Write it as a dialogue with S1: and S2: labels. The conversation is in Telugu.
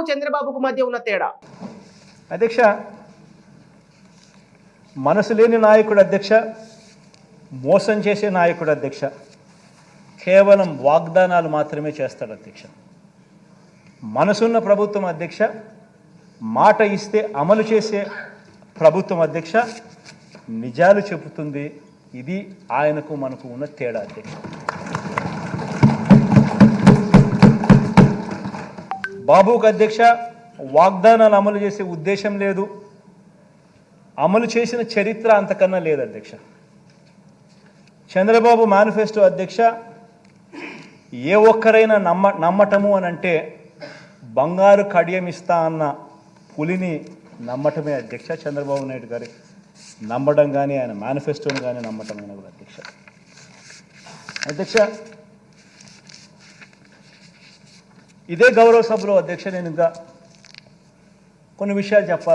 S1: చంద్రబాబుకు మధ్య ఉన్న తేడా?
S2: అధ్యక్ష, మనసు లేని నాయకుడు అధ్యక్ష, మోసం చేసే నాయకుడు అధ్యక్ష, కేవలం వాగ్దానాలు మాత్రమే చేస్తాడు అధ్యక్ష. మనసున్న ప్రభుత్వం అధ్యక్ష, మాట ఇస్తే అమలు చేసే ప్రభుత్వం అధ్యక్ష, నిజాలు చెబుతుంది. ఇది ఆయనకు మనకు ఉన్న తేడా అధ్యక్ష. బాబుకు అధ్యక్ష వాగ్దానాలు అమలు చేసే ఉద్దేశం లేదు, అమలు చేసిన చరిత్ర అంతకన్నా లేదు అధ్యక్ష. చంద్రబాబు మేనిఫెస్టో అధ్యక్ష, ఏ ఒక్కరైనా నమ్మటము అని అంటే బంగారు కడియం ఇస్తా అన్న పులిని నమ్మటమే అధ్యక్ష. చంద్రబాబు నాయుడు గారి నమ్మడం కానీ ఆయన మేనిఫెస్టోని కానీ నమ్మటమైన కూడా అధ్యక్ష. అధ్యక్ష, ఇదే గౌరవ సభలో అధ్యక్ష నేను ఇంకా కొన్ని విషయాలు చెప్పాలి.